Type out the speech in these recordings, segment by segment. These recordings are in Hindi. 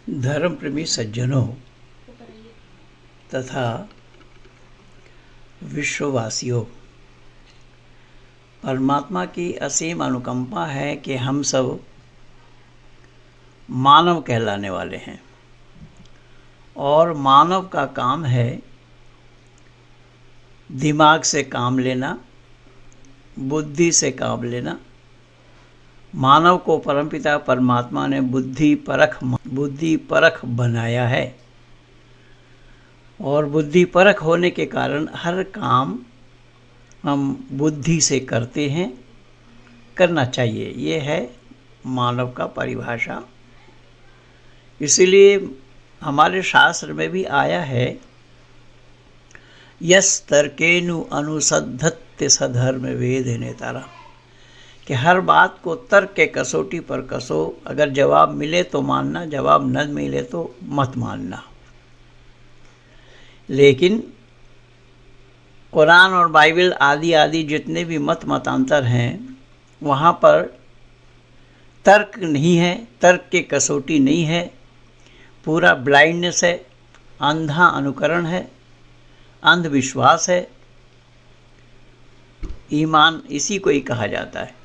धर्म प्रेमी सज्जनों तथा विश्ववासियों, परमात्मा की असीम अनुकंपा है कि हम सब मानव कहलाने वाले हैं और मानव का काम है दिमाग से काम लेना, बुद्धि से काम लेना। मानव को परमपिता परमात्मा ने बुद्धि परख बनाया है और बुद्धि परख होने के कारण हर काम हम बुद्धि से करते हैं, करना चाहिए। ये है मानव का परिभाषा। इसीलिए हमारे शास्त्र में भी आया है, यस तर्केनु अनुसद्धत्य सधर्म वेद नेतारा, कि हर बात को तर्क के कसौटी पर कसो। अगर जवाब मिले तो मानना, जवाब न मिले तो मत मानना। लेकिन कुरान और बाइबल आदि जितने भी मतांतर हैं, वहाँ पर तर्क नहीं है, तर्क की कसौटी नहीं है, पूरा ब्लाइंडनेस है, अंधा अनुकरण है, अंधविश्वास है। ईमान इसी को ही कहा जाता है।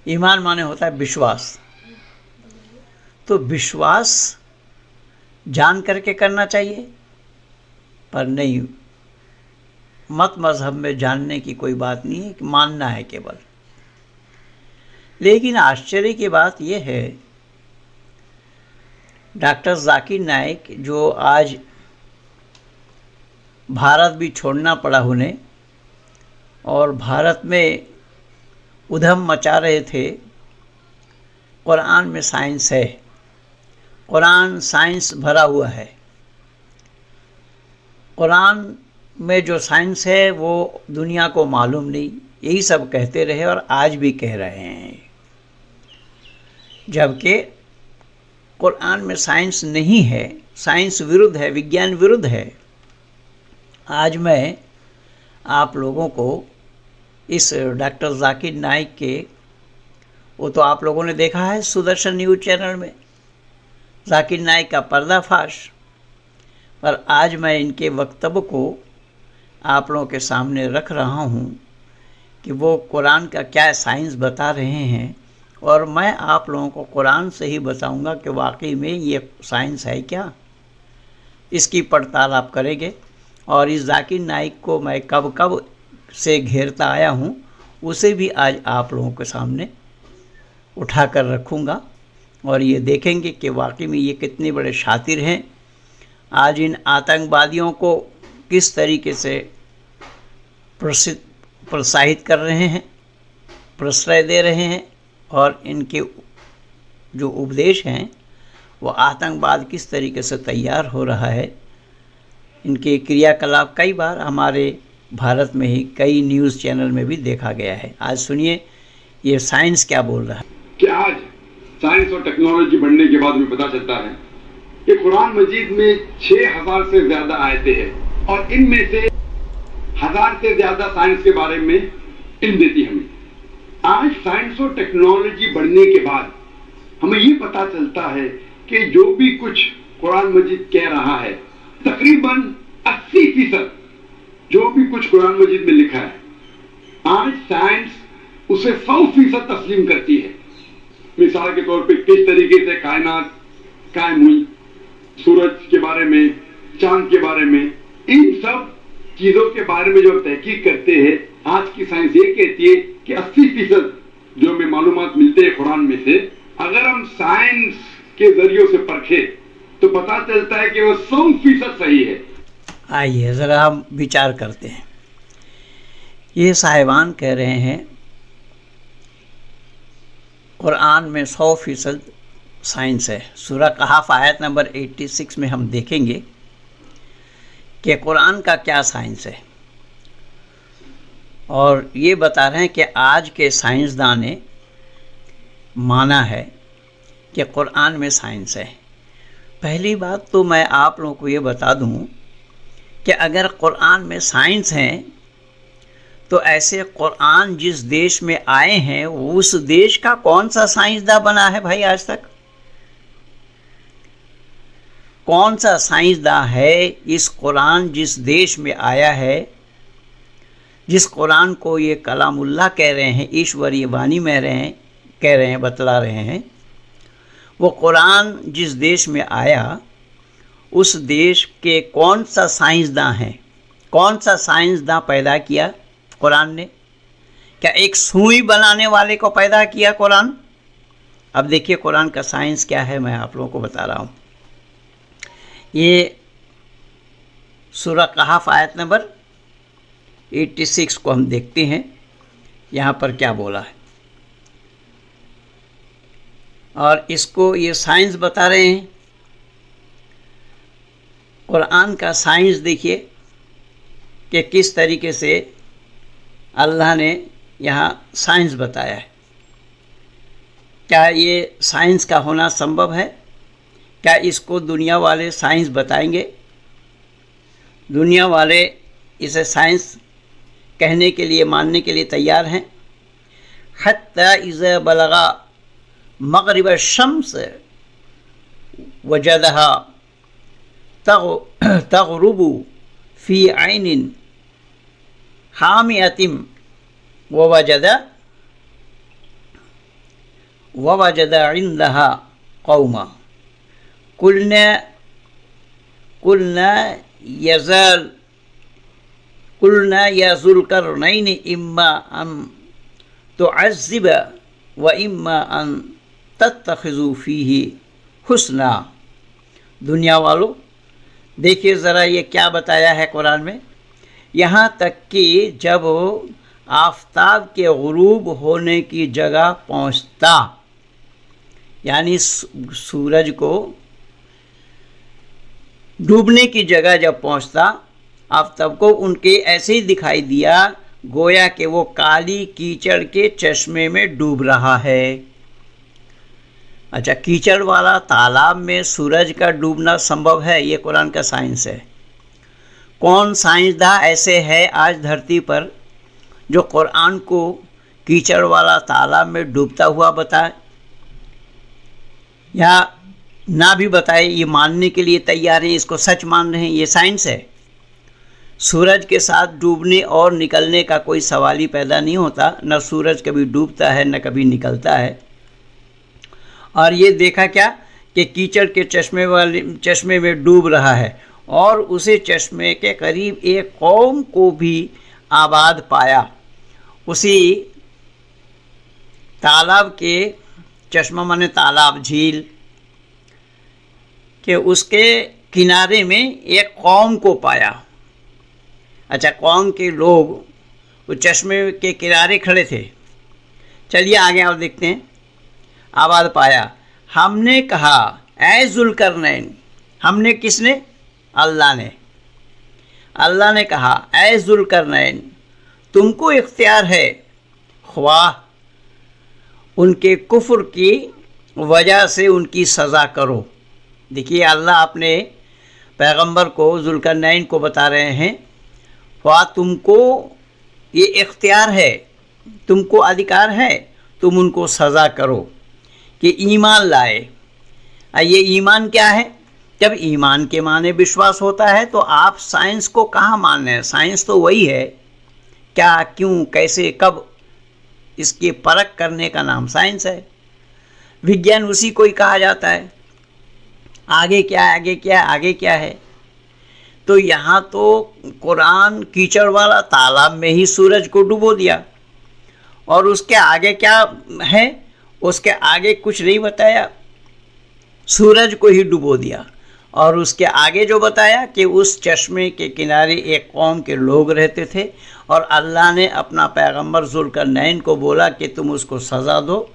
ईमान माने होता है विश्वास। तो विश्वास जान करके करना चाहिए, पर नहीं, मत मज़हब में जानने की कोई बात नहीं है, कि मानना है केवल। लेकिन आश्चर्य की बात यह है, डॉक्टर जाकिर नाइक, जो आज भारत भी छोड़ना पड़ा उन्हें और भारत में उधम मचा रहे थे, कुरान में साइंस है, कुरान साइंस भरा हुआ है। कुरान में जो साइंस है वो दुनिया को मालूम नहीं, यही सब कहते रहे और आज भी कह रहे हैं। जबकि कुरान में साइंस नहीं है, साइंस विरुद्ध है, विज्ञान विरुद्ध है। आज मैं आप लोगों को इस डॉक्टर जाकिर नाइक के, वो तो आप लोगों ने देखा है सुदर्शन न्यूज़ चैनल में, जाकिर नाइक का पर्दाफाश, पर आज मैं इनके वक्तव्य को आप लोगों के सामने रख रहा हूँ कि वो कुरान का क्या साइंस बता रहे हैं, और मैं आप लोगों को कुरान से ही बताऊँगा कि वाकई में ये साइंस है क्या। इसकी पड़ताल आप करेंगे। और इस जाकिर नाइक को मैं कब से घेरता आया हूँ, उसे भी आज आप लोगों के सामने उठा कर रखूँगा और ये देखेंगे कि वाकई में ये कितने बड़े शातिर हैं। आज इन आतंकवादियों को किस तरीके से प्रोत्साहित कर रहे हैं, प्रश्रय दे रहे हैं, और इनके जो उपदेश हैं वो आतंकवाद किस तरीके से तैयार हो रहा है। इनके क्रियाकलाप कई बार हमारे भारत में ही कई न्यूज़ चैनल में भी देखा गया है। आज सुनिए ये साइंस क्या बोल रहा है। कि आज साइंस और टेक्नोलॉजी बढ़ने के बाद में पता चलता है कि कुरान मजीद में 6000 से ज्यादा आयतें हैं और इनमें से 1000 से ज्यादा साइंस के बारे में इल्म देती हमें। आज साइंस और टेक्नोलॉजी बढ़ने के बाद हमें ये पता चलता है कि जो भी कुछ कुरान मजीद कह रहा है, तकरीबन 80% जो भी कुछ कुरान मजीद में लिखा है, आज साइंस उसे 100% तस्लीम करती है। मिसाल के तौर पे किस तरीके से कायनात कायम हुई, सूरज के बारे में, चांद के बारे में, इन सब चीजों के बारे में जो तहकीक करते हैं, आज की साइंस ये कहती है कि 80% जो हमें मालूमात मिलते हैं कुरान में से, अगर हम साइंस के जरिए से परखे तो पता चलता है कि वो 100% सही है। आइए ज़रा हम विचार करते हैं। ये साहिबान कह रहे हैं कुरान में 100% साइंस है। सूरह कहफ आयत नंबर 86 में हम देखेंगे कि कुरान का क्या साइंस है, और ये बता रहे हैं कि आज के साइंसदान ने माना है कि कुरान में साइंस है। पहली बात तो मैं आप लोगों को ये बता दूं कि अगर कुरान में साइंस है तो ऐसे कुरान जिस देश में आए हैं उस देश का कौन सा साइंसदान बना है भाई आज तक? कौन सा साइंसदान है इस कुरान जिस देश में आया है, जिस कुरान को ये कलामुल्लाह कह रहे हैं, ईश्वरीय वाणी में कह रहे हैं, बतला रहे हैं, वो कुरान जिस देश में आया उस देश के कौन सा साइंसदान है, कौन सा साइंसदान पैदा किया कुरान ने? क्या एक सुई बनाने वाले को पैदा किया कुरान? अब देखिए कुरान का साइंस क्या है, मैं आप लोगों को बता रहा हूँ। ये सूरह कहफ आयत नंबर 86 को हम देखते हैं, यहाँ पर क्या बोला है। और इसको ये साइंस बता रहे हैं, कुरान का साइंस देखिए कि किस तरीके से अल्लाह ने यहाँ साइंस बताया है। क्या ये साइंस का होना संभव है? क्या इसको दुनिया वाले साइंस बताएंगे? दुनिया वाले इसे साइंस कहने के लिए, मानने के लिए तैयार हैं। हत्ता इज़ा बलगा मग़रिब शम्स वजदहा तग़रुबु फ़ी ऐनिन हामियतिन ववजद इंदहा कौमा कुलना या ज़ुल्करनैन इम्मा अन तुअज़्ज़िब व इम्मा अन तत्तख़िज़ू फ़ीही हुस्ना। दुनिया वालों देखिए ज़रा ये क्या बताया है कुरान में। यहाँ तक कि जब आफ़ताब के गुरूब होने की जगह पहुँचता, यानी सूरज को डूबने की जगह जब पहुँचता, आफ़ताब को उनके ऐसे ही दिखाई दिया गोया कि वो काली कीचड़ के चश्मे में डूब रहा है। अच्छा, कीचड़ वाला तालाब में सूरज का डूबना संभव है? ये कुरान का साइंस है। कौन साइंसदान ऐसे है आज धरती पर जो कुरान को कीचड़ वाला तालाब में डूबता हुआ बताए, या ना भी बताए, ये मानने के लिए तैयार हैं, इसको सच मान रहे हैं? ये साइंस है। सूरज के साथ डूबने और निकलने का कोई सवाल ही पैदा नहीं होता। न सूरज कभी डूबता है न कभी निकलता है। और ये देखा क्या कि कीचड़ के चश्मे में डूब रहा है, और उसे चश्मे के करीब एक कौम को भी आबाद पाया। उसी तालाब के, चश्मा माने तालाब, झील के उसके किनारे में एक कौम को पाया। अच्छा, कौम के लोग उस चश्मे के किनारे खड़े थे। चलिए आगे और देखते हैं। आबाद पाया, हमने कहा ऐ ज़ुल्करनैन। हमने किसने? अल्लाह ने। अल्लाह ने कहा ऐ ज़ुल्करनैन, तुमको इख्तियार है, ख्वाह उनके कुफ्र की वजह से उनकी सज़ा करो। देखिए अल्लाह अपने पैगंबर को, ज़ुल्करनैन को बता रहे हैं, ख्वाह तुमको ये इख्तियार है, तुमको अधिकार है, तुम उनको सज़ा करो कि ईमान लाए। ये ईमान क्या है? जब ईमान के माने विश्वास होता है तो आप साइंस को कहाँ मान रहे हैं? साइंस तो वही है, क्या, क्यों, कैसे, कब, इसकी परख करने का नाम साइंस है। विज्ञान उसी को ही कहा जाता है। आगे क्या है, आगे क्या है, आगे क्या है। तो यहाँ तो कुरान कीचड़ वाला तालाब में ही सूरज को डुबो दिया, और उसके आगे क्या है? उसके आगे कुछ नहीं बताया, सूरज को ही डुबो दिया। और उसके आगे जो बताया कि उस चश्मे के किनारे एक कौम के लोग रहते थे, और अल्लाह ने अपना पैगंबर ज़ुल्करनैन को बोला कि तुम उसको सज़ा दो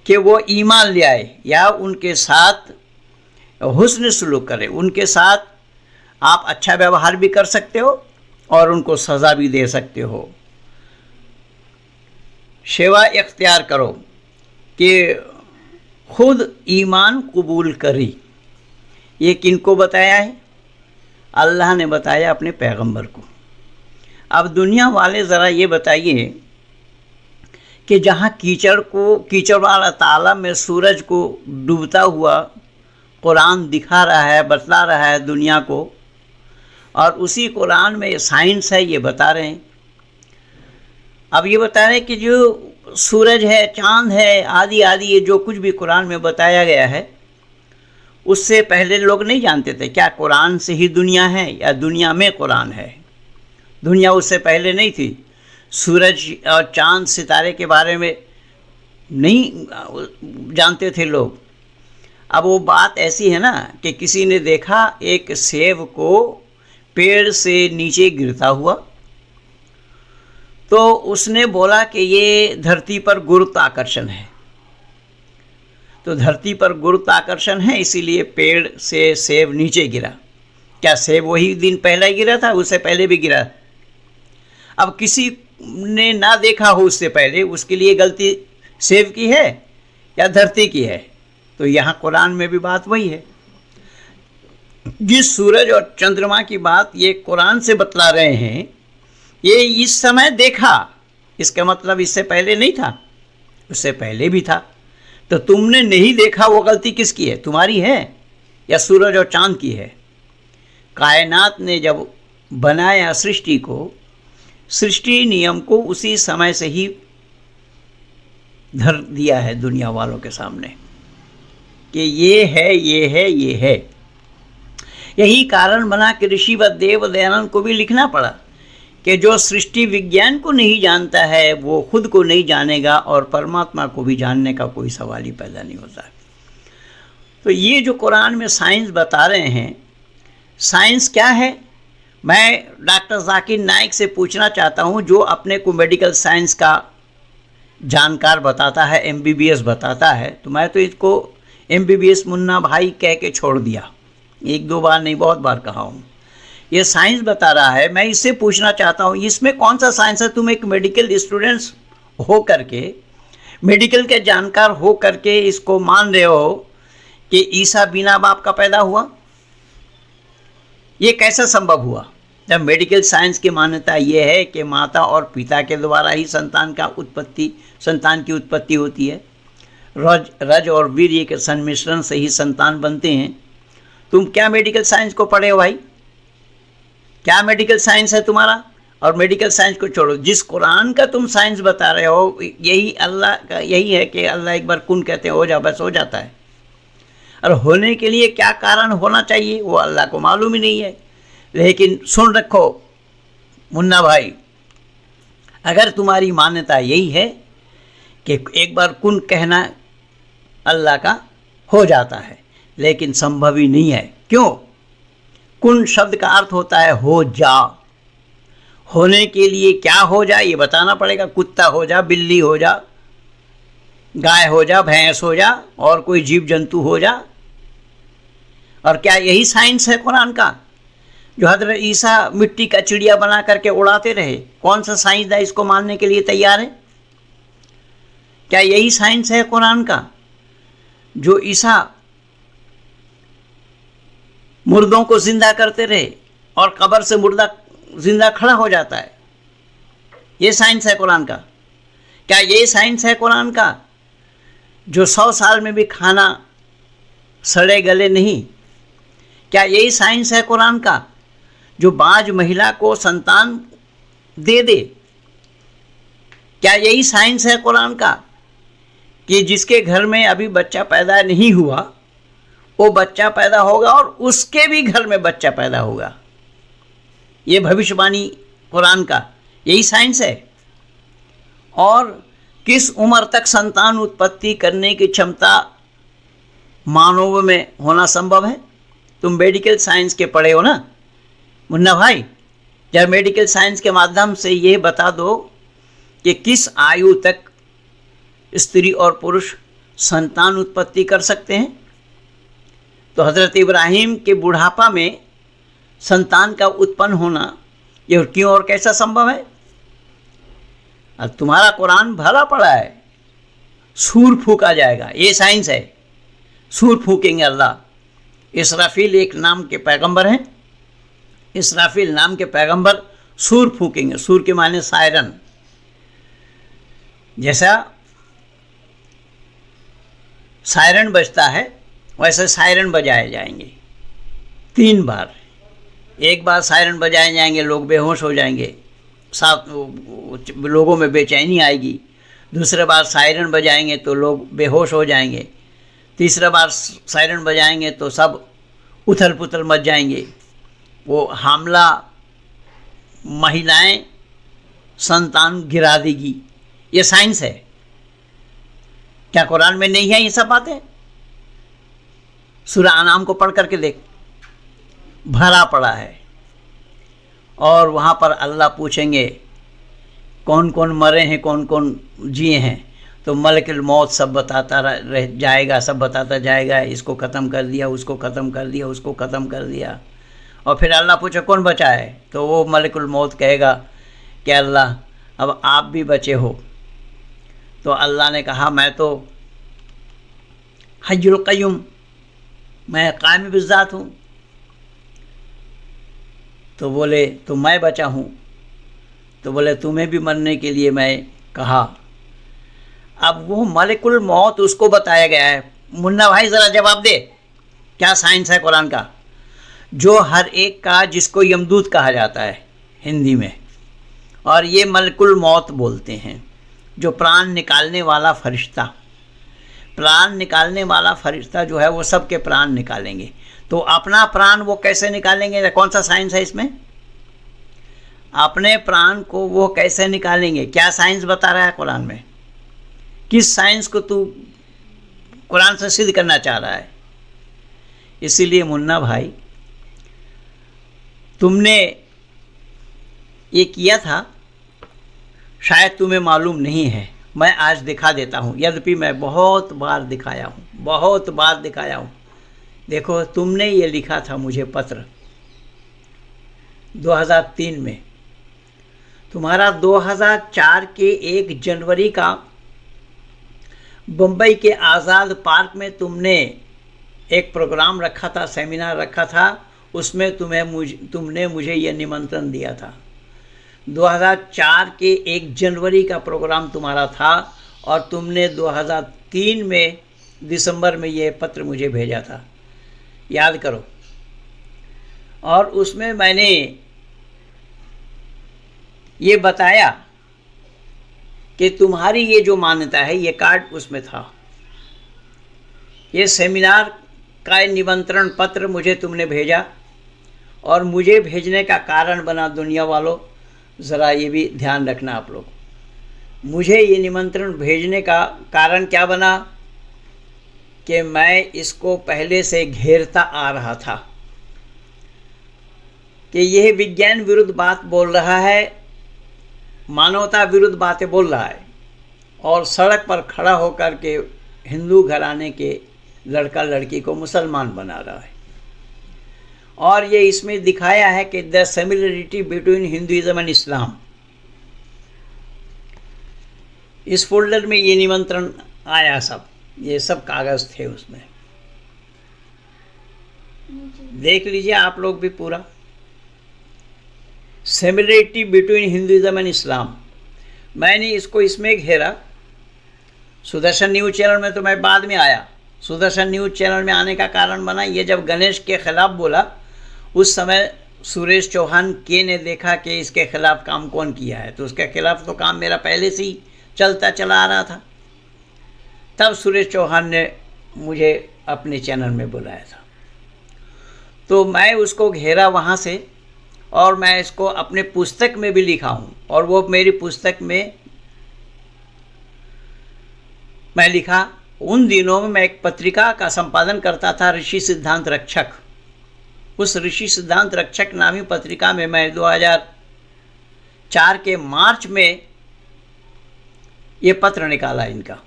कि वो ईमान ले आए या उनके साथ हुस्न सलूक करें। उनके साथ आप अच्छा व्यवहार भी कर सकते हो और उनको सज़ा भी दे सकते हो। सेवा इख्तियार करो कि खुद ईमान कबूल करी। ये किनको बताया है? अल्लाह ने बताया अपने पैगंबर को। अब दुनिया वाले ज़रा ये बताइए कि जहाँ कीचड़ वाला तालाब में सूरज को डूबता हुआ कुरान दिखा रहा है, बतला रहा है दुनिया को, और उसी कुरान में साइंस है ये बता रहे हैं। अब ये बता रहे हैं कि जो सूरज है, चांद है, आदि आदि, ये जो कुछ भी कुरान में बताया गया है उससे पहले लोग नहीं जानते थे। क्या कुरान से ही दुनिया है या दुनिया में कुरान है? दुनिया उससे पहले नहीं थी। सूरज और चांद सितारे के बारे में नहीं जानते थे लोग। अब वो बात ऐसी है ना कि किसी ने देखा एक सेब को पेड़ से नीचे गिरता हुआ, तो उसने बोला कि ये धरती पर गुरुत्वाकर्षण है। तो धरती पर गुरुत्वाकर्षण है, इसीलिए पेड़ से सेब नीचे गिरा। क्या सेब वही दिन पहले गिरा था? उससे पहले भी गिरा। अब किसी ने ना देखा हो उससे पहले, उसके लिए गलती सेब की है या धरती की है? तो यहाँ कुरान में भी बात वही है। जिस सूरज और चंद्रमा की बात ये कुरान से बतला रहे हैं, ये इस समय देखा, इसका मतलब इससे पहले नहीं था, उससे पहले भी था। तो तुमने नहीं देखा, वो गलती किसकी है? तुम्हारी है या सूरज और चांद की है? कायनात ने जब बनाया सृष्टि को, सृष्टि नियम को उसी समय से ही धर दिया है दुनिया वालों के सामने कि ये है, ये है, ये है। यही कारण बना कि ऋषि व देव दयानंद को भी लिखना पड़ा कि जो सृष्टि विज्ञान को नहीं जानता है वो खुद को नहीं जानेगा, और परमात्मा को भी जानने का कोई सवाल ही पैदा नहीं होता। तो ये जो कुरान में साइंस बता रहे हैं, साइंस क्या है? मैं डॉक्टर जाकिर नाइक से पूछना चाहता हूँ, जो अपने को मेडिकल साइंस का जानकार बताता है, MBBS बताता है। तो मैं तो इसको MBBS मुन्ना भाई कह के छोड़ दिया, एक दो बार नहीं, बहुत बार कहा हूँ। ये साइंस बता रहा है, मैं इससे पूछना चाहता हूँ इसमें कौन सा साइंस है? तुम एक मेडिकल स्टूडेंट्स हो करके, मेडिकल के जानकार हो करके इसको मान रहे हो कि ईसा बिना बाप का पैदा हुआ। ये कैसा संभव हुआ? जब मेडिकल साइंस की मान्यता ये है कि माता और पिता के द्वारा ही संतान की उत्पत्ति होती है, रज और वीर्य के संमिश्रण से ही संतान बनते हैं। तुम क्या मेडिकल साइंस को पढ़े हो भाई? क्या मेडिकल साइंस है तुम्हारा? और मेडिकल साइंस को छोड़ो, जिस कुरान का तुम साइंस बता रहे हो, यही अल्लाह का यही है कि अल्लाह एक बार कुन कहते हैं हो जा, बस हो जाता है। और होने के लिए क्या कारण होना चाहिए वो अल्लाह को मालूम ही नहीं है। लेकिन सुन रखो मुन्ना भाई, अगर तुम्हारी मान्यता यही है कि एक बार कुन कहना अल्लाह का हो जाता है, लेकिन संभव ही नहीं है। क्यों? कुन शब्द का अर्थ होता है हो जा। होने के लिए क्या हो जा ये बताना पड़ेगा। कुत्ता हो जा, बिल्ली हो जा, गाय हो जा, भैंस हो जा, और कोई जीव जंतु हो जा। और क्या यही साइंस है कुरान का? जो हज़रत ईसा मिट्टी का चिड़िया बना करके उड़ाते रहे, कौन सा साइंसदान इसको मानने के लिए तैयार है? क्या यही साइंस है कुरान का? जो ईसा मुर्दों को जिंदा करते रहे और कब्र से मुर्दा जिंदा खड़ा हो जाता है, ये साइंस है कुरान का? क्या ये साइंस है कुरान का? जो 100 साल में भी खाना सड़े गले नहीं, क्या यही साइंस है कुरान का? जो बाज महिला को संतान दे दे, क्या यही साइंस है कुरान का? कि जिसके घर में अभी बच्चा पैदा नहीं हुआ वो बच्चा पैदा होगा और उसके भी घर में बच्चा पैदा होगा, ये भविष्यवाणी कुरान का यही साइंस है। और किस उम्र तक संतान उत्पत्ति करने की क्षमता मानव में होना संभव है? तुम मेडिकल साइंस के पढ़े हो ना मुन्ना भाई, जब मेडिकल साइंस के माध्यम से ये बता दो कि किस आयु तक स्त्री और पुरुष संतान उत्पत्ति कर सकते हैं। तो हज़रत इब्राहिम के बुढ़ापा में संतान का उत्पन्न होना ये क्यों और कैसा संभव है? अब तुम्हारा कुरान भरा पड़ा है, सूर फूका जाएगा, ये साइंस है। सूर फूकेंगे अल्लाह। इसराफील एक नाम के पैगंबर हैं, इसराफील नाम के पैगंबर सूर फूकेंगे। सूर के माने सायरन। जैसा सायरन बजता है वैसे सायरन बजाए जाएंगे 3 बार। एक बार सायरन बजाए जाएंगे, लोग बेहोश हो जाएंगे, साथ लोगों में बेचैनी आएगी। दूसरे बार सायरन बजाएंगे तो लोग बेहोश हो जाएंगे। तीसरा बार सायरन बजाएंगे तो सब उथल पुथल मच जाएंगे। वो हामला महिलाएं संतान गिरा देगी। ये साइंस है। क्या कुरान में नहीं है ये सब बातें? सूरह अनाम को पढ़ करके देख, भरा पड़ा है। और वहाँ पर अल्लाह पूछेंगे कौन कौन मरे हैं, कौन कौन जिए हैं, तो मलकुल मौत सब बताता रह जाएगा, सब बताता जाएगा, इसको ख़त्म कर दिया, उसको ख़त्म कर दिया, उसको ख़त्म कर दिया। और फिर अल्लाह पूछे कौन बचा है, तो वो मलकुल मौत कहेगा कि अल्लाह अब आप भी बचे हो। तो अल्लाह ने कहा मैं तो हय्युल क़य्यूम, मैं क़ाइम बिज़्ज़ात हूँ। तो बोले तो मैं बचा हूँ। तो बोले तुम्हें भी मरने के लिए मैं कहा। अब वो मलकुल मौत उसको बताया गया है। मुन्ना भाई ज़रा जवाब दे, क्या साइंस है कुरान का? जो हर एक का, जिसको यमदूत कहा जाता है हिंदी में, और ये मलकुल मौत बोलते हैं, जो प्राण निकालने वाला फरिश्ता। प्राण निकालने वाला फरिश्ता जो है वो सबके प्राण निकालेंगे। तो अपना प्राण वो कैसे निकालेंगे? कौन सा साइंस है इसमें? अपने प्राण को वो कैसे निकालेंगे? क्या साइंस बता रहा है कुरान में? किस साइंस को तू कुरान से सिद्ध करना चाह रहा है? इसीलिए मुन्ना भाई तुमने ये किया था, शायद तुम्हें मालूम नहीं है। मैं आज दिखा देता हूँ, यद्यपि मैं बहुत बार दिखाया हूँ, बहुत बार दिखाया हूँ। देखो, तुमने ये लिखा था मुझे पत्र 2003 में। तुम्हारा 2004 के 1 जनवरी का बम्बई के आज़ाद पार्क में तुमने एक प्रोग्राम रखा था, सेमिनार रखा था। उसमें तुमने मुझे ये निमंत्रण दिया था। 2004 के 1 जनवरी का प्रोग्राम तुम्हारा था और तुमने 2003 में दिसंबर में ये पत्र मुझे भेजा था, याद करो। और उसमें मैंने ये बताया कि तुम्हारी ये जो मान्यता है, ये कार्ड उसमें था। ये सेमिनार का निमंत्रण पत्र मुझे तुमने भेजा, और मुझे भेजने का कारण बना, दुनिया वालों ज़रा ये भी ध्यान रखना आप लोग, मुझे ये निमंत्रण भेजने का कारण क्या बना कि मैं इसको पहले से घेरता आ रहा था कि यह विज्ञान विरुद्ध बात बोल रहा है, मानवता विरुद्ध बातें बोल रहा है, और सड़क पर खड़ा होकर के हिंदू घराने के लड़का लड़की को मुसलमान बना रहा है। और ये इसमें दिखाया है कि the similarity between Hinduism and Islam. इस फोल्डर में ये निमंत्रण आया, ये सब कागज़ थे उसमें, देख लीजिए आप लोग भी पूरा। Similarity between Hinduism and Islam, मैंने इसको इसमें घेरा। सुदर्शन न्यूज़ चैनल में तो मैं बाद में आया। सुदर्शन न्यूज़ चैनल में आने का कारण बना, ये जब गणेश के खिलाफ बोला, उस समय सुरेश चौहान के ने देखा कि इसके खिलाफ काम कौन किया है, तो उसके खिलाफ तो काम मेरा पहले से ही चलता चला आ रहा था। तब सुरेश चौहान ने मुझे अपने चैनल में बुलाया था, तो मैं उसको घेरा वहाँ से, और मैं इसको अपने पुस्तक में भी लिखा हूँ। और वो मेरी पुस्तक में मैं लिखा, उन दिनों में मैं एक पत्रिका का संपादन करता था, ऋषि सिद्धांत रक्षक। उस ऋषि सिद्धांत रक्षक नामी पत्रिका में मैं 2004 के मार्च में ये पत्र निकाला इनका,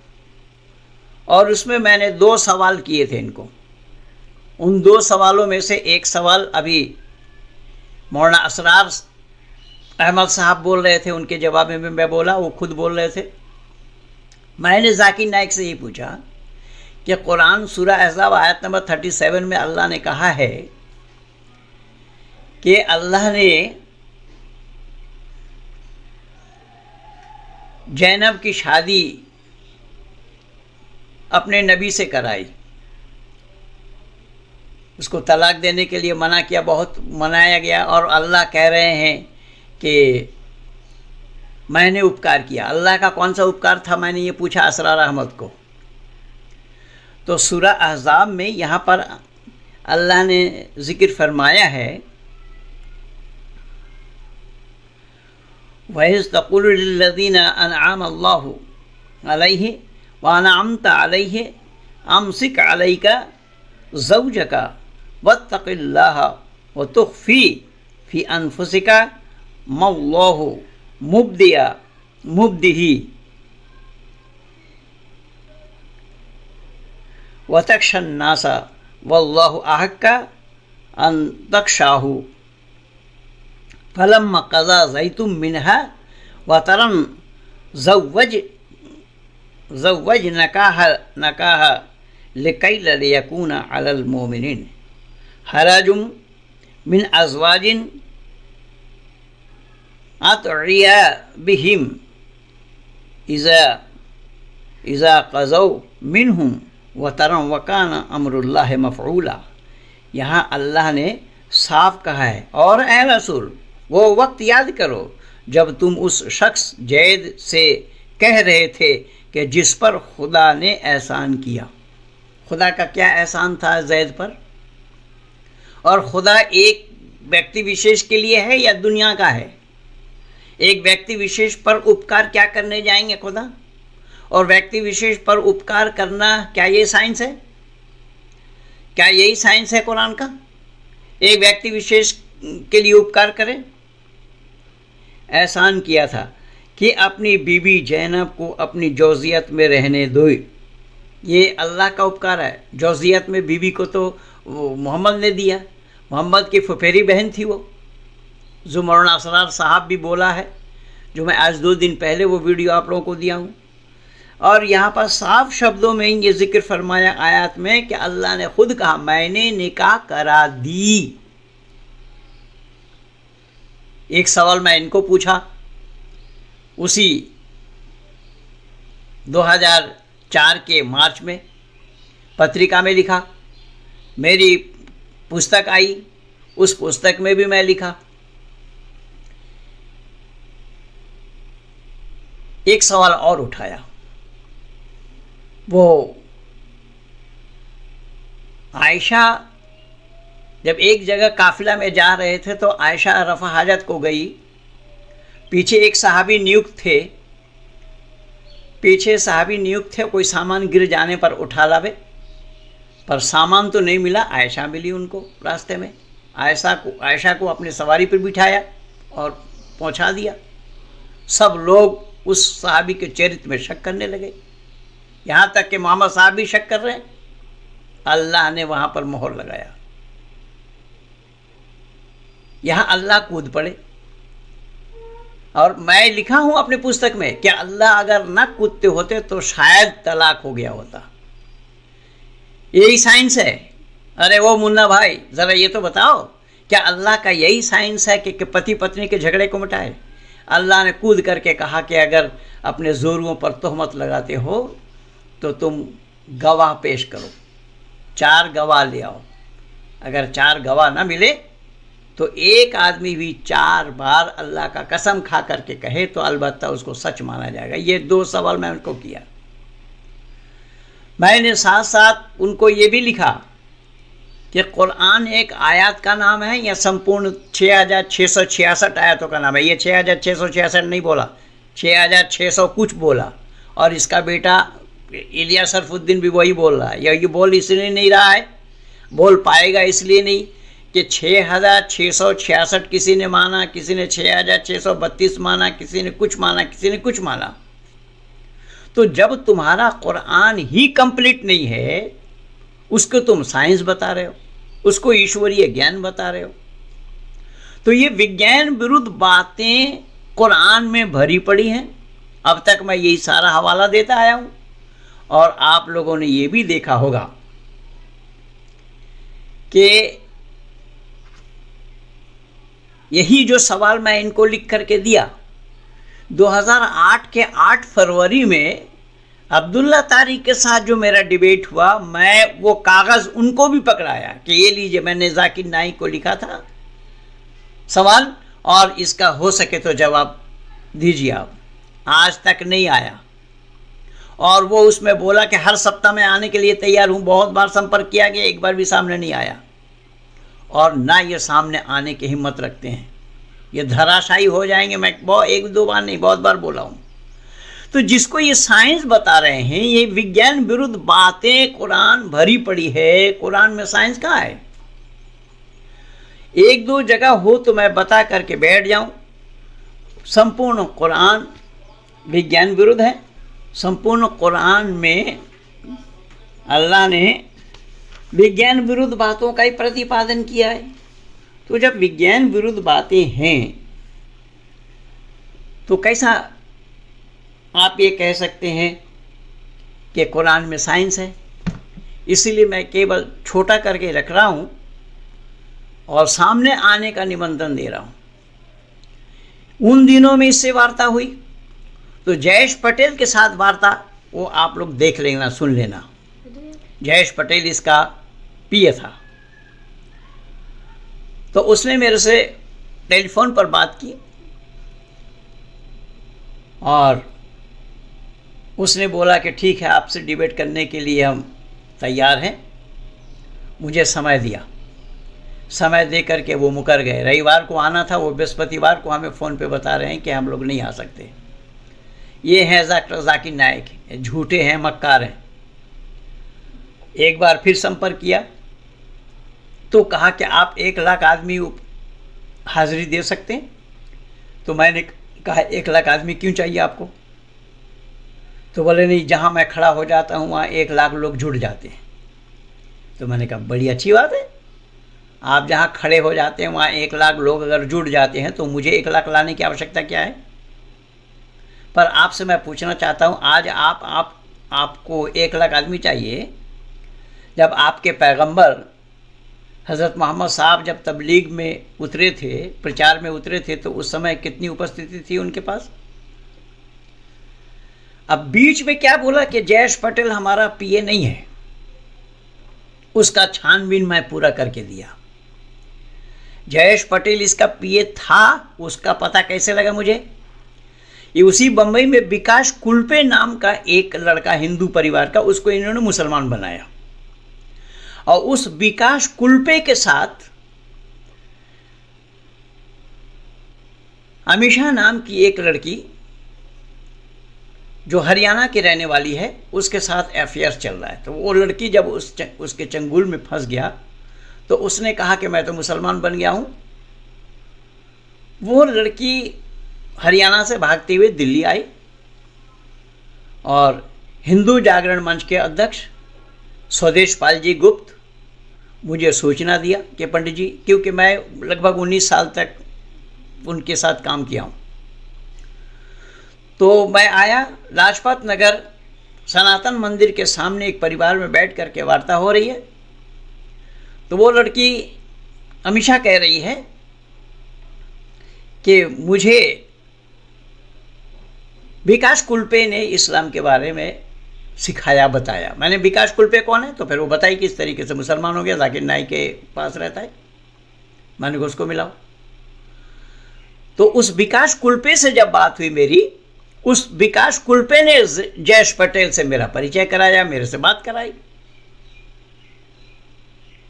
और उसमें मैंने 2 सवाल किए थे इनको। उन 2 सवालों में से एक सवाल अभी मौलाना असरार अहमद साहब बोल रहे थे, उनके जवाब में मैं बोला, वो खुद बोल रहे थे। मैंने जाकिर नाइक से ये पूछा कि कुरान सूरह अहज़ाब आयत नंबर 37 में अल्लाह ने कहा है कि अल्लाह ने ज़ैनब की शादी अपने नबी से कराई, उसको तलाक देने के लिए मना किया, बहुत मनाया गया, और अल्लाह कह रहे हैं कि मैंने उपकार किया। अल्लाह का कौन सा उपकार था, मैंने ये पूछा असरार अहमद को। तो सूरह अहज़ाब में यहाँ पर अल्लाह ने ज़िक्र फरमाया है, वइज़ तक़ूलु लिल्लज़ीना अनअम अल्लाहु अलैहि व अनअमत अलैहि अमसिक अलैका ज़ौजका वत्तक़िल्लाह व तुख़फ़ी फ़ी अनफ़ुसिका मल्लाहु मुब्दिही व तख़शन नासा वल्लाहु अहक्का अन तख़शाहु फलम्मा क़ज़ा ज़ैतुम मिनहा व तरन ज़व्वजनकाह लिकै लियकून अलल मोमिनीन हराजुम मिन अज़वाजिन अतरिया बिहिम इज़ा क़ज़ौ मिनहुम व तरम वकान अमरुल्लाह मफ़ऊला। यहाँ अल्लाह ने साफ कहा है, और ए रसूल वो वक्त याद करो जब तुम उस शख्स जैद से कह रहे थे कि जिस पर खुदा ने एहसान किया। खुदा का क्या एहसान था जैद पर? और खुदा एक व्यक्ति विशेष के लिए है या दुनिया का है? एक व्यक्ति विशेष पर उपकार क्या करने जाएंगे खुदा? और व्यक्ति विशेष पर उपकार करना, क्या ये साइंस है? क्या यही साइंस है कुरान का? एक व्यक्ति विशेष के लिए उपकार करें। एहसान किया था कि अपनी बीबी जैनब को अपनी जौजियत में रहने दो, ये अल्लाह का उपकार है। जौजियत में बीबी को तो मोहम्मद ने दिया, मोहम्मद की फुफेरी बहन थी वो, जो मौलाना असरार साहब भी बोला है, जो मैं आज 2 दिन पहले वो वीडियो आप लोगों को दिया हूँ। और यहाँ पर साफ शब्दों में ये जिक्र फरमाया आयत में कि अल्लाह ने खुद कहा मैंने निकाह करा दी। एक सवाल मैं इनको पूछा, उसी 2004 के मार्च में पत्रिका में लिखा, मेरी पुस्तक आई, उस पुस्तक में भी मैं लिखा। एक सवाल और उठाया, वो आयशा जब एक जगह काफिला में जा रहे थे तो आयशा रफ़ा हाजत को गई, पीछे एक सहाबी नियुक्त थे, कोई सामान गिर जाने पर उठा लावे, पर सामान तो नहीं मिला। आयशा मिली उनको रास्ते में, आयशा को अपनी सवारी पर बिठाया और पहुंचा दिया। सब लोग उस सहाबी के चरित्र में शक करने लगे, यहाँ तक कि मोहम्मद साहब भी शक कर रहे हैं। अल्लाह ने वहाँ पर मोहर लगाया। यहाँ अल्लाह कूद पड़े, और मैं लिखा हूँ अपनी पुस्तक में कि अल्लाह अगर न कूदते होते तो शायद तलाक हो गया होता। यही साइंस है। अरे वो मुन्ना भाई, ज़रा ये तो बताओ, क्या अल्लाह का यही साइंस है कि पति पत्नी के झगड़े को मिटाए? अल्लाह ने कूद करके कहा कि अगर अपने जोरुओं पर तोहमत लगाते हो तो तुम गवाह पेश करो, 4 गवाह ले आओ। अगर 4 गवाह ना मिले तो एक आदमी भी 4 बार अल्लाह का कसम खा करके कहे तो अलबत्ता उसको सच माना जाएगा। ये 2 सवाल मैं उनको किया। मैंने साथ साथ उनको ये भी लिखा कि कुरान एक आयत का नाम है या संपूर्ण 6666 आयतों का नाम है? ये 6666 नहीं बोला, 6600 कुछ बोला, और इसका बेटा इलिया सरफुद्दीन भी वही बोल रहा है। या ये बोल इसलिए नहीं रहा है, बोल पाएगा इसलिए नहीं कि 6666 किसी ने माना, किसी ने 6632 माना, किसी ने कुछ माना, किसी ने कुछ माना। तो जब तुम्हारा कुरान ही कंप्लीट नहीं है, उसको तुम साइंस बता रहे हो, उसको ईश्वरीय ज्ञान बता रहे हो, तो ये विज्ञान विरुद्ध बातें कुरान में भरी पड़ी हैं। अब तक मैं यही सारा हवाला देता आया हूँ, और आप लोगों ने ये भी देखा होगा कि यही जो सवाल मैं इनको लिख करके दिया, 2008 के 8 फरवरी में अब्दुल्ला तारिक के साथ जो मेरा डिबेट हुआ, मैं वो कागज़ उनको भी पकड़ाया कि ये लीजिए, मैंने जाकिर नाइक को लिखा था सवाल, और इसका हो सके तो जवाब दीजिए आप। आज तक नहीं आया। और वो उसमें बोला कि हर सप्ताह में आने के लिए तैयार हूँ। बहुत बार संपर्क किया गया, एक बार भी सामने नहीं आया, और ना ये सामने आने की हिम्मत रखते हैं। ये धराशायी हो जाएंगे। मैं एक दो बार नहीं, बहुत बार बोला हूँ। तो जिसको ये साइंस बता रहे हैं, ये विज्ञान विरुद्ध बातें कुरान भरी पड़ी है। कुरान में साइंस कहाँ है? एक दो जगह हो तो मैं बता करके बैठ जाऊं। संपूर्ण कुरान विज्ञान विरुद्ध है। संपूर्ण कुरान में अल्लाह ने विज्ञान विरुद्ध बातों का ही प्रतिपादन किया है। तो जब विज्ञान विरुद्ध बातें हैं तो कैसा आप ये कह सकते हैं कि कुरान में साइंस है? इसीलिए मैं केवल छोटा करके रख रहा हूँ और सामने आने का निमंत्रण दे रहा हूँ। उन दिनों में इससे वार्ता हुई, तो जयेश पटेल के साथ वार्ता वो आप लोग देख लेना, सुन लेना। जयेश पटेल इसका पीए था। तो उसने मेरे से टेलीफोन पर बात की और उसने बोला कि ठीक है, आपसे डिबेट करने के लिए हम तैयार हैं। मुझे समय दिया। समय दे करके वो मुकर गए। रविवार को आना था, वो बृहस्पतिवार को हमें फ़ोन पे बता रहे हैं कि हम लोग नहीं आ सकते। ये हैं डॉक्टर जाकिर नाइक, झूठे हैं, मक्कार हैं। एक बार फिर संपर्क किया तो कहा कि आप 1 लाख आदमी हाजिरी दे सकते हैं। तो मैंने कहा 1 लाख आदमी क्यों चाहिए आपको? तो बोले नहीं, जहाँ मैं खड़ा हो जाता हूँ वहाँ 1 लाख लोग जुट जाते हैं। तो मैंने कहा बड़ी अच्छी बात है, आप जहाँ खड़े हो जाते हैं वहाँ 1 लाख लोग अगर जुट जाते हैं तो मुझे 1 लाख लाने की आवश्यकता क्या है? पर आपसे मैं पूछना चाहता हूँ, आज आपको 1 लाख आदमी चाहिए, जब आपके पैगंबर हज़रत मोहम्मद साहब जब तबलीग में उतरे थे, प्रचार में उतरे थे, तो उस समय कितनी उपस्थिति थी उनके पास? अब बीच में क्या बोला कि जयेश पटेल हमारा पीए नहीं है। उसका छानबीन मैं पूरा करके दिया। जयेश पटेल इसका पीए था, उसका पता कैसे लगा मुझे? ये उसी बंबई में विकास कुलपे नाम का एक लड़का, हिंदू परिवार का, उसको इन्होंने मुसलमान बनाया। और उस विकास कुलपे के साथ अमीषा नाम की एक लड़की जो हरियाणा की रहने वाली है, उसके साथ अफेयर चल रहा है। तो वो लड़की जब उसके चंगुल में फंस गया तो उसने कहा कि मैं तो मुसलमान बन गया हूँ। वो लड़की हरियाणा से भागते हुए दिल्ली आई और हिंदू जागरण मंच के अध्यक्ष स्वदेश पाल जी गुप्त मुझे सूचना दिया कि पंडित जी, क्योंकि मैं लगभग 19 साल तक उनके साथ काम किया हूँ, तो मैं आया। लाजपत नगर सनातन मंदिर के सामने एक परिवार में बैठ करके वार्ता हो रही है। तो वो लड़की अमीषा कह रही है कि मुझे विकास कुलपे ने इस्लाम के बारे में सिखाया, बताया। मैंने विकास कुलपे कौन है? तो फिर वो बताई किस तरीके से मुसलमान हो गया, जाकिर नाइक के पास रहता है। मैंने उसको मिलाओ। तो उस विकास कुलपे से जब बात हुई मेरी, उस विकास कुलपे ने जयेश पटेल से मेरा परिचय कराया, मेरे से बात कराई।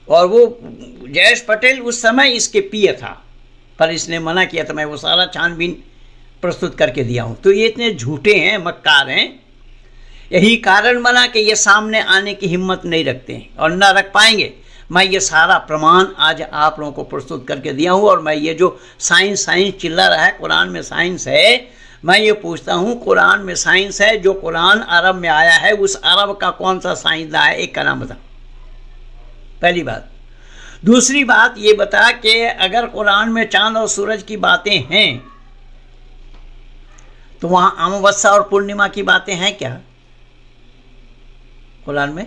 और वो जयेश पटेल उस समय इसके पीए था, पर इसने मना किया था। मैं वो सारा छानबीन प्रस्तुत करके दिया हूँ। तो ये इतने झूठे हैं, मक्कार हैं। यही कारण बना कि ये सामने आने की हिम्मत नहीं रखते हैं और ना रख पाएंगे। मैं ये सारा प्रमाण आज आप लोगों को प्रस्तुत करके दिया हूँ। और मैं ये जो साइंस चिल्ला रहा है, कुरान में साइंस है, मैं ये पूछता हूँ, कुरान में साइंस है? जो कुरान अरब में आया है, उस अरब का कौन सा साइंसदान है? एक का नाम बता। पहली बात। दूसरी बात ये बता कि अगर कुरान में चांद और सूरज की बातें हैं तो वहाँ अमावस्या और पूर्णिमा की बातें हैं क्या कुरान में?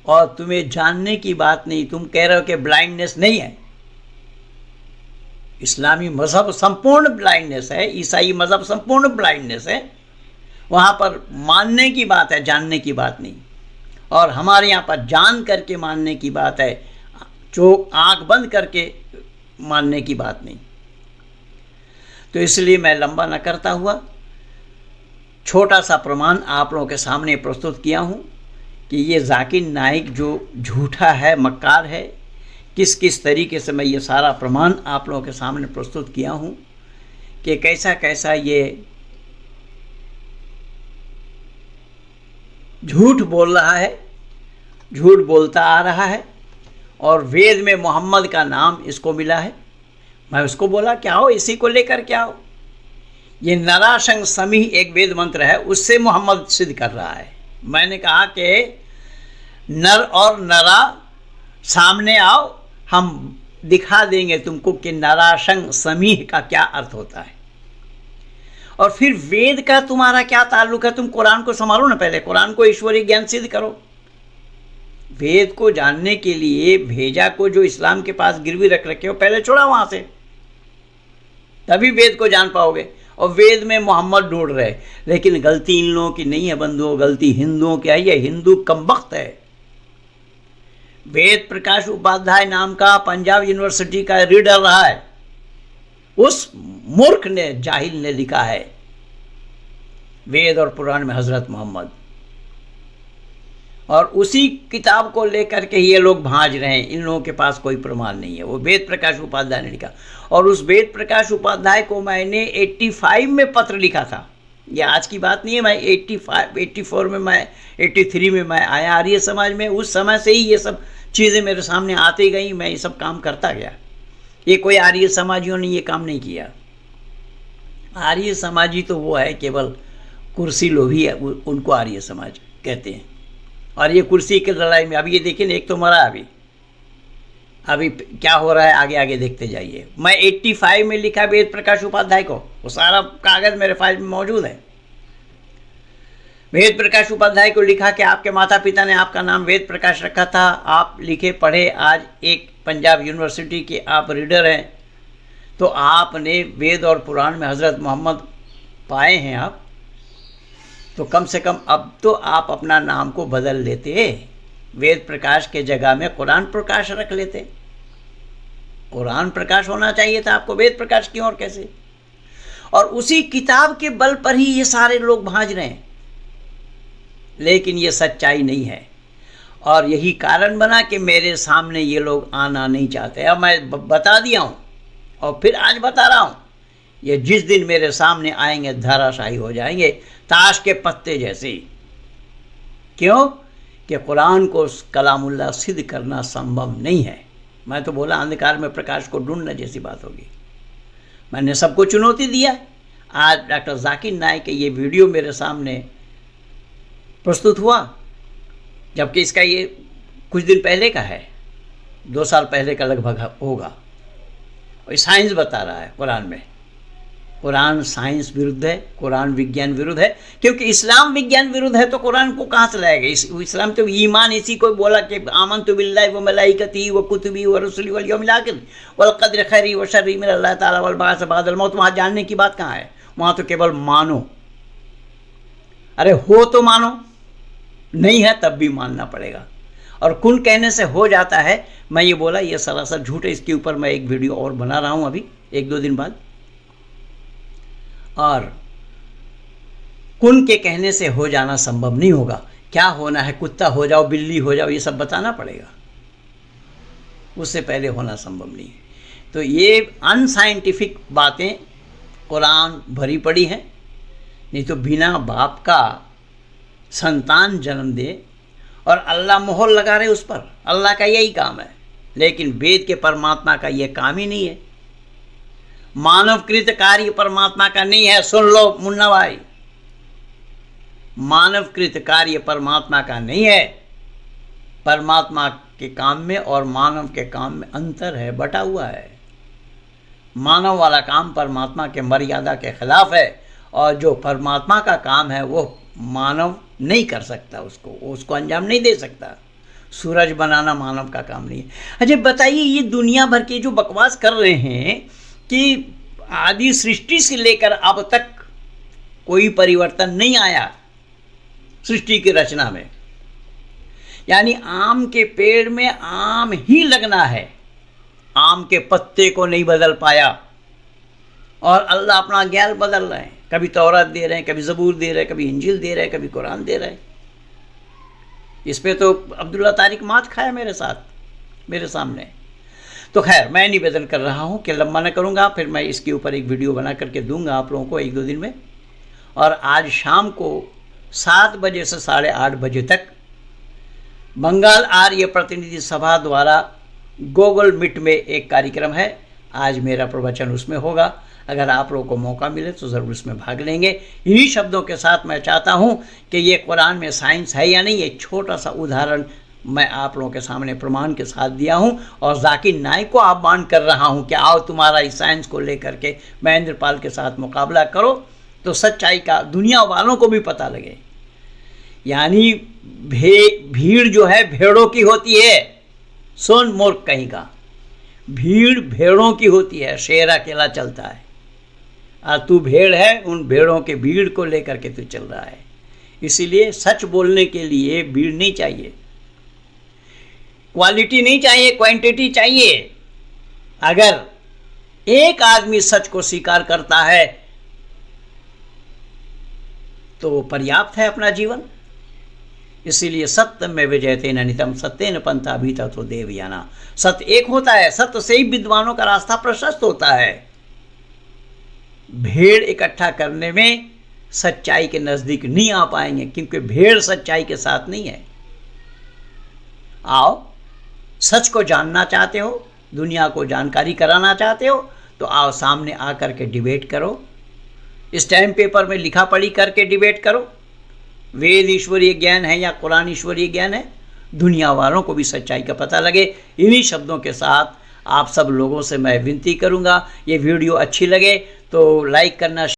और तुम्हें जानने की बात नहीं, तुम कह रहे हो कि ब्लाइंडनेस नहीं है। इस्लामी मजहब संपूर्ण ब्लाइंडनेस है, ईसाई मजहब संपूर्ण ब्लाइंडनेस है। वहाँ पर मानने की बात है, जानने की बात नहीं। और हमारे यहाँ पर जान करके मानने की बात है, जो आँख बंद करके मानने की बात नहीं। तो इसलिए मैं लंबा न करता हुआ छोटा सा प्रमाण आप लोगों के सामने प्रस्तुत किया हूँ कि ये जाकिर नाइक जो झूठा है, मक्कार है, किस किस तरीके से मैं ये सारा प्रमाण आप लोगों के सामने प्रस्तुत किया हूँ कि कैसा कैसा ये झूठ बोल रहा है, झूठ बोलता आ रहा है। और वेद में मोहम्मद का नाम इसको मिला है। मैं उसको बोला क्या हो, इसी को लेकर क्या हो। ये नराशंग समीह एक वेद मंत्र है, उससे मोहम्मद सिद्ध कर रहा है। मैंने कहा कि नर और नरा सामने आओ, हम दिखा देंगे तुमको कि नराशंग समीह का क्या अर्थ होता है। और फिर वेद का तुम्हारा क्या ताल्लुक है? तुम कुरान को संभालो ना, पहले कुरान को ईश्वरीय ज्ञान सिद्ध करो। वेद को जानने के लिए भेजा को जो इस्लाम के पास गिरवी रख रखे हो, पहले छोड़ा वहां से, तभी वेद को जान पाओगे। और वेद में मोहम्मद ढूंढ रहे, लेकिन गलती इन लोगों की नहीं है बंधुओं, गलती हिंदुओं की है। ये हिंदू कमबख्त है। वेद प्रकाश उपाध्याय नाम का पंजाब यूनिवर्सिटी का रीडर रहा है, उस मूर्ख ने, जाहिल ने लिखा है वेद और पुराण में हजरत मोहम्मद। और उसी किताब को लेकर के ये लोग भांज रहे हैं। इन लोगों के पास कोई प्रमाण नहीं है। वो वेद प्रकाश उपाध्याय ने लिखा, और उस वेद प्रकाश उपाध्याय को मैंने 85 में पत्र लिखा था। ये आज की बात नहीं है। मैं 84 में, मैं 83 में मैं आया आर्य समाज में। उस समय से ही ये सब चीज़ें मेरे सामने आती गई, मैं ये सब काम करता गया। ये कोई आर्य समाजियों ने ये काम नहीं किया। आर्य समाजी तो वो है केवल कुर्सी लोभी है, उनको आर्य समाज कहते हैं। और ये कुर्सी की लड़ाई में अभी ये देखिए ना, एक तो मरा, अभी क्या हो रहा है आगे आगे देखते जाइए। मैं 85 में लिखा वेद प्रकाश उपाध्याय को, वो सारा कागज मेरे फाइल में मौजूद है। वेद प्रकाश उपाध्याय को लिखा कि आपके माता पिता ने आपका नाम वेद प्रकाश रखा था, आप लिखे पढ़े, आज एक पंजाब यूनिवर्सिटी के आप रीडर हैं, तो आपने वेद और पुराण में हजरत मोहम्मद पाए हैं आप, तो कम से कम अब तो आप अपना नाम को बदल लेते, वेद प्रकाश के जगह में कुरान प्रकाश रख लेते। कुरान प्रकाश होना चाहिए था आपको, वेद प्रकाश क्यों और कैसे? और उसी किताब के बल पर ही ये सारे लोग भांज रहे हैं, लेकिन ये सच्चाई नहीं है। और यही कारण बना कि मेरे सामने ये लोग आना नहीं चाहते। अब मैं बता दिया हूँ और फिर आज बता रहा हूँ, ये जिस दिन मेरे सामने आएंगे धराशायी हो जाएंगे, ताश के पत्ते जैसे। क्यों? कि कुरान को कलामुल्लाह सिद्ध करना संभव नहीं है। मैं तो बोला अंधकार में प्रकाश को ढूंढना जैसी बात होगी। मैंने सबको चुनौती दिया। आज डॉक्टर जाकिर नाइक के ये वीडियो मेरे सामने प्रस्तुत हुआ, जबकि इसका ये कुछ दिन पहले का है, 2 साल पहले का लगभग होगा। और साइंस बता रहा है कुरान में। कुरान साइंस विरुद्ध है, कुरान विज्ञान विरुद्ध है, क्योंकि इस्लाम विज्ञान विरुद्ध है तो कुरान को कहाँ से लाएगा? इस्लाम तो ईमान इसी को बोला कि आमनतु बिल्लाहि व मलाइकतिही व कुतुबिही व रुसुलिही वल यौमिल आखिर वल क़द्रि खैरिही व शर्रिही मिन अल्लाह ताला वल बअस बअदल मौत। वहाँ जानने की बात कहाँ है? वहाँ तो केवल मानो। अरे हो तो मानो, नहीं है तब भी मानना पड़ेगा। और कुन कहने से हो जाता है, मैं ये बोला, ये सरासर झूठ है। इसके ऊपर मैं एक वीडियो और बना रहा हूँ अभी 1-2 दिन बाद। और कुन के कहने से हो जाना संभव नहीं होगा। क्या होना है? कुत्ता हो जाओ, बिल्ली हो जाओ, ये सब बताना पड़ेगा, उससे पहले होना संभव नहीं है। तो ये अनसाइंटिफिक बातें कुरान भरी पड़ी हैं। नहीं तो बिना बाप का संतान जन्म दे और अल्लाह मोहर लगा रहे उस पर, अल्लाह का यही काम है। लेकिन वेद के परमात्मा का यह काम ही नहीं है। मानवकृत कार्य परमात्मा का नहीं है। सुन लो मुन्ना भाई, मानवकृत कार्य परमात्मा का नहीं है। परमात्मा के काम में और मानव के काम में अंतर है, बटा हुआ है। मानव वाला काम परमात्मा के मर्यादा के खिलाफ है, और जो परमात्मा का काम है वो मानव नहीं कर सकता, उसको अंजाम नहीं दे सकता। सूरज बनाना मानव का काम नहीं है। अच्छा बताइए, ये दुनिया भर के जो बकवास कर रहे हैं कि आदि सृष्टि से लेकर अब तक कोई परिवर्तन नहीं आया सृष्टि की रचना में। यानी आम के पेड़ में आम ही लगना है, आम के पत्ते को नहीं बदल पाया। और अल्लाह अपना ज्ञान बदल रहे हैं, कभी तौरात दे रहे हैं, कभी ज़बूर दे रहे हैं, कभी इंजील दे रहे हैं, कभी कुरान दे रहे हैं। इस पे तो अब्दुल्ला तारिक मात खाया मेरे साथ, मेरे सामने। तो खैर, मैं निवेदन कर रहा हूँ कि लंबा न करूँगा, फिर मैं इसके ऊपर एक वीडियो बना करके दूंगा आप लोगों को 1-2 दिन में। और आज शाम को 7 बजे से 8:30 बजे तक बंगाल आर्य प्रतिनिधि सभा द्वारा गूगल मीट में एक कार्यक्रम है। आज मेरा प्रवचन उसमें होगा। अगर आप लोगों को मौका मिले तो ज़रूर इसमें भाग लेंगे। इन्हीं शब्दों के साथ मैं चाहता हूं कि ये कुरान में साइंस है या नहीं, एक छोटा सा उदाहरण मैं आप लोगों के सामने प्रमाण के साथ दिया हूं। और जाकिर नाइक को आह्वान कर रहा हूं कि आओ तुम्हारा इस साइंस को लेकर के महेंद्र पाल के साथ मुकाबला करो, तो सच्चाई का दुनिया वालों को भी पता लगे। यानी भीड़ जो है भेड़ों की होती है, सुन मूर्ख कहीं का, भीड़ भेड़ों की होती है, शेर अकेला चलता है। और तू भेड़ है, उन भेड़ों के भीड़ को लेकर के तू चल रहा है। इसीलिए सच बोलने के लिए भीड़ नहीं चाहिए, क्वालिटी नहीं चाहिए, क्वांटिटी चाहिए। अगर एक आदमी सच को स्वीकार करता है तो पर्याप्त है अपना जीवन। इसीलिए सत्यम में विजयते नितम सत्येन पंथा भीततो देवयाना। सत्य एक होता है, सत्य से ही विद्वानों का रास्ता प्रशस्त होता है। भेड़ इकट्ठा करने में सच्चाई के नजदीक नहीं आ पाएंगे, क्योंकि भेड़ सच्चाई के साथ नहीं है। आओ, सच को जानना चाहते हो, दुनिया को जानकारी कराना चाहते हो, तो आओ सामने आकर के डिबेट करो, स्टैम्प पेपर में लिखा पढ़ी करके डिबेट करो। वेद ईश्वरीय ज्ञान है या कुरान ईश्वरीय ज्ञान है, दुनिया वालों को भी सच्चाई का पता लगे। इन्हीं शब्दों के साथ आप सब लोगों से मैं विनती करूंगा, ये वीडियो अच्छी लगे तो लाइक करना,